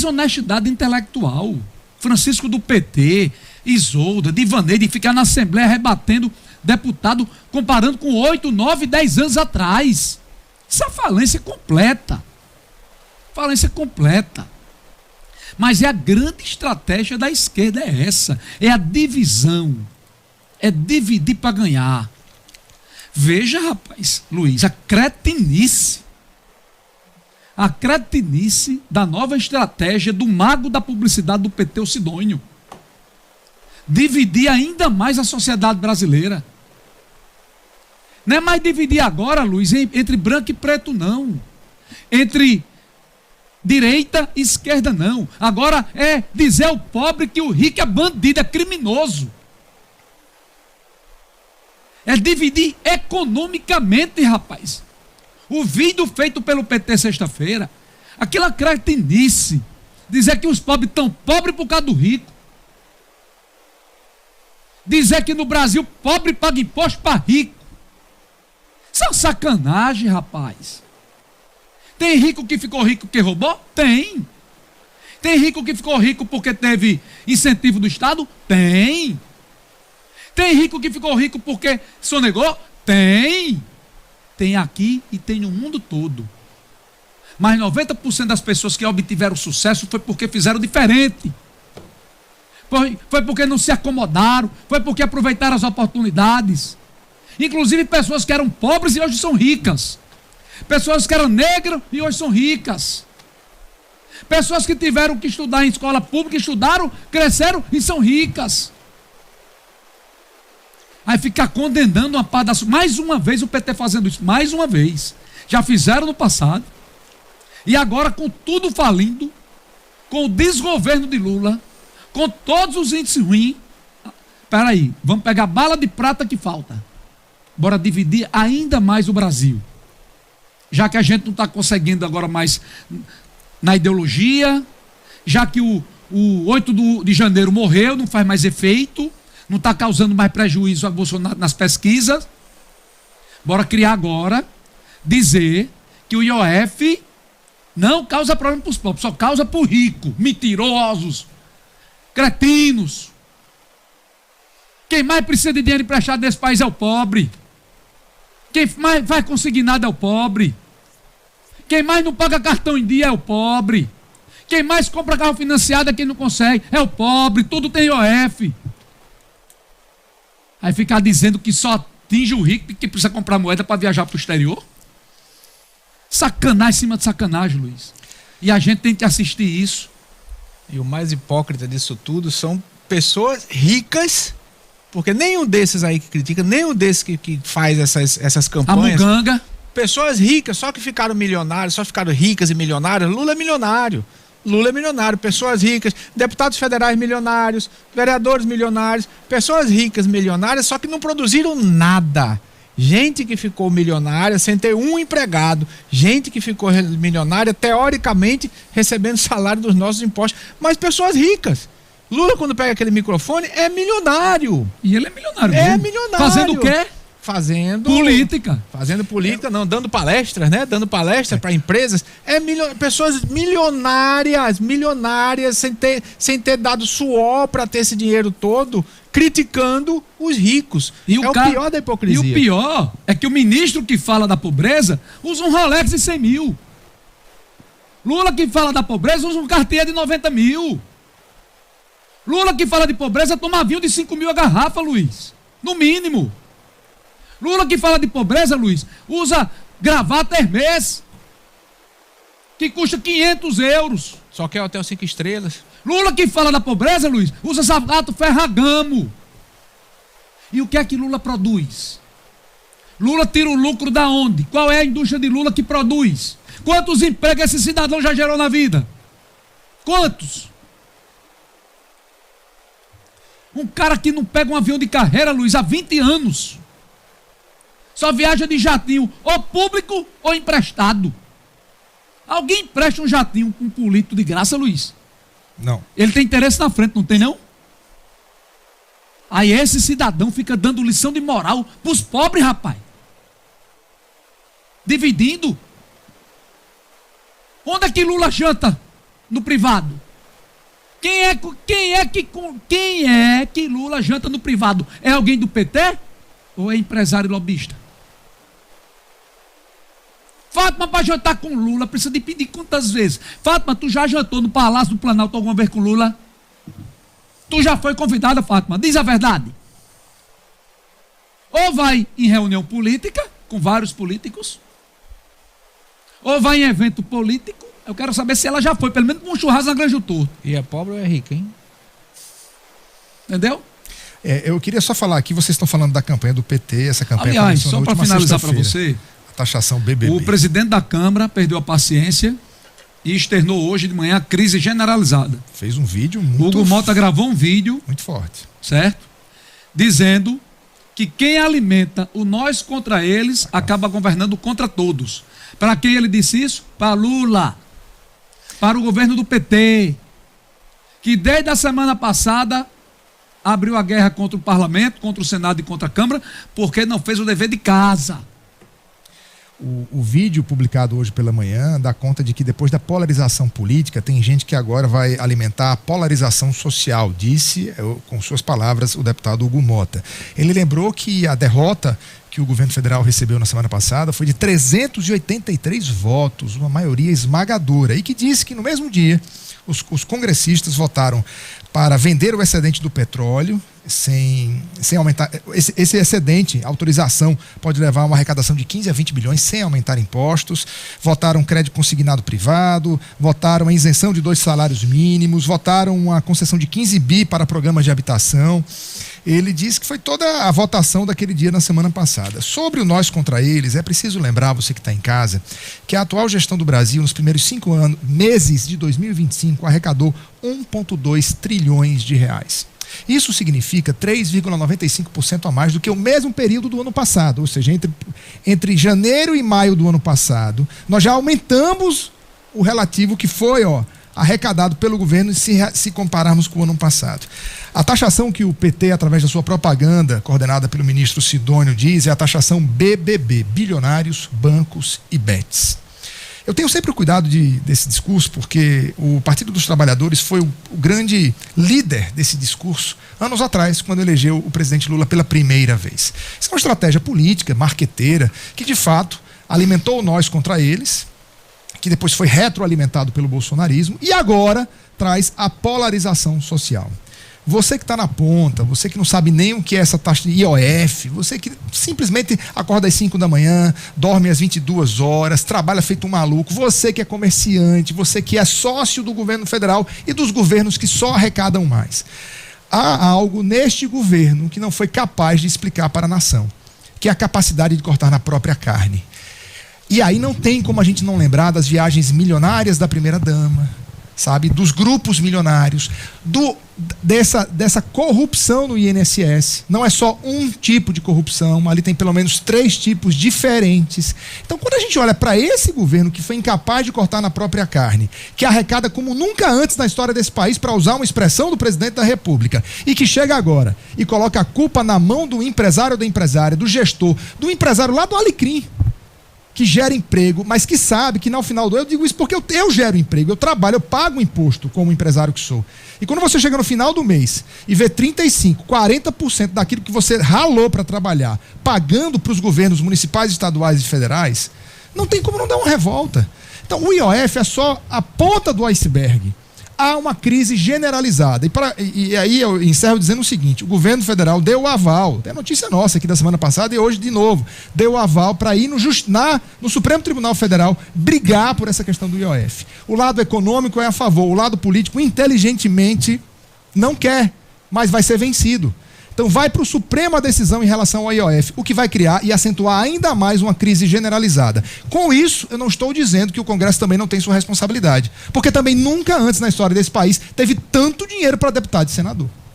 Desonestidade intelectual. Francisco do PT, Isolda, Divanei, de ficar na Assembleia rebatendo deputado, comparando com 8, 9, 10 anos atrás. Isso é falência completa. Falência completa. Mas é a grande estratégia da esquerda, é essa. É a divisão. É dividir para ganhar. Veja, rapaz, Luiz, a cretinice. A cretinice da nova estratégia do mago da publicidade do PT, o Sidônio. Dividir ainda mais a sociedade brasileira. Não é mais dividir agora, Luiz, entre branco e preto, não. Entre direita e esquerda, não. Agora é dizer ao pobre que o rico é bandido, é criminoso. É dividir economicamente, rapaz. O vídeo feito pelo PT sexta-feira, aquela cretinice, dizer que os pobres estão pobres por causa do rico. Dizer que no Brasil pobre paga imposto para rico. Isso é uma sacanagem, rapaz. Tem rico que ficou rico porque roubou? Tem. Tem rico que ficou rico porque teve incentivo do Estado? Tem. Tem rico que ficou rico porque sonegou? Tem. Tem aqui e tem no mundo todo. Mas 90% das pessoas que obtiveram sucesso foi porque fizeram diferente. Foi porque não se acomodaram, foi porque aproveitaram as oportunidades. Inclusive pessoas que eram pobres e hoje são ricas. Pessoas que eram negras e hoje são ricas. Pessoas que tiveram que estudar em escola pública, estudaram, cresceram e são ricas. Aí ficar condenando uma parte das... Mais uma vez o PT fazendo isso, mais uma vez. Já fizeram no passado. E agora com tudo falindo, com o desgoverno de Lula, com todos os índices ruins. Peraí, vamos pegar a bala de prata que falta. Bora dividir ainda mais o Brasil. Já que a gente não está conseguindo agora mais na ideologia, já que o 8 de janeiro morreu, não faz mais efeito, não está causando mais prejuízo a Bolsonaro nas pesquisas. Bora criar agora, dizer que o IOF não causa problema para os pobres, só causa para o rico, mentirosos, cretinos. Quem mais precisa de dinheiro emprestado nesse país é o pobre. Quem mais vai conseguir nada é o pobre. Quem mais não paga cartão em dia é o pobre. Quem mais compra carro financiado é quem não consegue, é o pobre. Tudo tem IOF. Aí ficar dizendo que só atinge o rico que precisa comprar moeda para viajar para o exterior. Sacanagem em cima de sacanagem, Luiz. E a gente tem que assistir isso. E o mais hipócrita disso tudo são pessoas ricas, porque nenhum desses aí que critica, nenhum desses que faz essas campanhas. A muganga. Pessoas ricas, só que ficaram milionários, só ficaram ricas e milionárias. Lula é milionário. Lula é milionário. Pessoas ricas, deputados federais milionários, vereadores milionários, pessoas ricas milionárias, só que não produziram nada. Gente que ficou milionária sem ter um empregado. Gente que ficou milionária, teoricamente, recebendo salário dos nossos impostos. Mas pessoas ricas. Lula, quando pega aquele microfone, é milionário. E ele é milionário. É mesmo. milionário. Fazendo o quê? Fazendo política. Fazendo política, não, dando palestras, né? Dando palestras para empresas. Pessoas milionárias, sem ter dado suor para ter esse dinheiro todo, criticando os ricos. O pior da hipocrisia. E o pior é que o ministro que fala da pobreza usa um Rolex de 100 mil. Lula que fala da pobreza usa um Cartier de 90 mil. Lula que fala de pobreza toma vinho de 5 mil a garrafa, Luiz. No mínimo. Lula que fala de pobreza, Luiz, usa gravata Hermès, que custa 500 euros. Só quer hotel 5 estrelas. Lula que fala da pobreza, Luiz, usa sapato Ferragamo. E o que é que Lula produz? Lula tira o lucro da onde? Qual é a indústria de Lula que produz? Quantos empregos esse cidadão já gerou na vida? Quantos? Um cara que não pega um avião de carreira, Luiz, há 20 anos. Só viaja de jatinho, ou público ou emprestado. Alguém empresta um jatinho com um político de graça, Luiz? Não. Ele tem interesse na frente, não tem não? Aí esse cidadão fica dando lição de moral pros pobres, rapaz. Dividindo. Onde é que Lula janta no privado? Quem é que Lula janta no privado? É alguém do PT ou é empresário e lobista? Fátima, para jantar com Lula, precisa de pedir quantas vezes? Fátima, tu já jantou no Palácio do Planalto alguma vez com Lula? Tu já foi convidada, Fátima? Diz a verdade. Ou vai em reunião política, com vários políticos, ou vai em evento político. Eu quero saber se ela já foi, pelo menos com um churrasco na Grande do Torto. E é pobre ou é rica, hein? Entendeu? Eu queria só falar aqui, vocês estão falando da campanha do PT, essa campanha... Aliás, só para finalizar para você, a taxação BBB. O presidente da Câmara perdeu a paciência e externou hoje de manhã a crise generalizada. Fez um vídeo muito... Hugo Mota gravou um vídeo... Muito forte. Certo? Dizendo que quem alimenta o nós contra eles acaba governando contra todos. Para quem ele disse isso? Para Lula. Para o governo do PT. Que desde a semana passada abriu a guerra contra o parlamento, contra o Senado e contra a Câmara, porque não fez o dever de casa. O vídeo publicado hoje pela manhã dá conta de que depois da polarização política, tem gente que agora vai alimentar a polarização social, disse, com suas palavras, o deputado Hugo Mota. Ele lembrou que a derrota que o governo federal recebeu na semana passada foi de 383 votos, uma maioria esmagadora, e que disse que no mesmo dia os congressistas votaram para vender o excedente do petróleo sem aumentar. Esse excedente, autorização, pode levar a uma arrecadação de 15 a 20 bilhões sem aumentar impostos. Votaram crédito consignado privado, votaram a isenção de 2 salários mínimos, votaram uma concessão de 15 bi para programas de habitação. Ele disse que foi toda a votação daquele dia na semana passada. Sobre o nós contra eles, é preciso lembrar, você que está em casa, que a atual gestão do Brasil, nos primeiros 5 meses de 2025, arrecadou 1,2 trilhões de reais. Isso significa 3,95% a mais do que o mesmo período do ano passado, ou seja, entre janeiro e maio do ano passado, nós já aumentamos o relativo que foi, arrecadado pelo governo se compararmos com o ano passado. A taxação que o PT, através da sua propaganda, coordenada pelo ministro Sidônio, diz é a taxação BBB, bilionários, bancos e bets. Eu tenho sempre o cuidado desse discurso, porque o Partido dos Trabalhadores foi o grande líder desse discurso anos atrás, quando elegeu o presidente Lula pela primeira vez. Isso é uma estratégia política, marqueteira, que de fato alimentou nós contra eles, que depois foi retroalimentado pelo bolsonarismo e agora traz a polarização social. Você que está na ponta, você que não sabe nem o que é essa taxa de IOF, você que simplesmente acorda às 5 da manhã, dorme às 22 horas, trabalha feito um maluco, você que é comerciante, você que é sócio do governo federal e dos governos que só arrecadam mais. Há algo neste governo que não foi capaz de explicar para a nação, que é a capacidade de cortar na própria carne. E aí não tem como a gente não lembrar das viagens milionárias da primeira-dama, sabe? Dos grupos milionários, dessa corrupção no INSS. Não é só um tipo de corrupção, ali tem pelo menos 3 tipos diferentes. Então, quando a gente olha para esse governo que foi incapaz de cortar na própria carne, que arrecada como nunca antes na história desse país, para usar uma expressão do presidente da República, e que chega agora e coloca a culpa na mão do empresário ou da empresária, do gestor, do empresário lá do Alecrim, que gera emprego, mas que sabe que no final do ano, eu digo isso porque eu gero emprego, eu trabalho, eu pago imposto como empresário que sou. E quando você chega no final do mês e vê 35%, 40% daquilo que você ralou para trabalhar, pagando para os governos municipais, estaduais e federais, não tem como não dar uma revolta. Então o IOF é só a ponta do iceberg. Há uma crise generalizada. E aí eu encerro dizendo o seguinte: o governo federal deu o aval, é notícia nossa aqui da semana passada e hoje de novo, deu o aval para ir no Supremo Tribunal Federal brigar por essa questão do IOF. O lado econômico é a favor, o lado político inteligentemente não quer, mas vai ser vencido. Então vai para o Supremo a decisão em relação ao IOF, o que vai criar e acentuar ainda mais uma crise generalizada. Com isso, eu não estou dizendo que o Congresso também não tem sua responsabilidade, porque também nunca antes na história desse país teve tanto dinheiro para deputado e senador.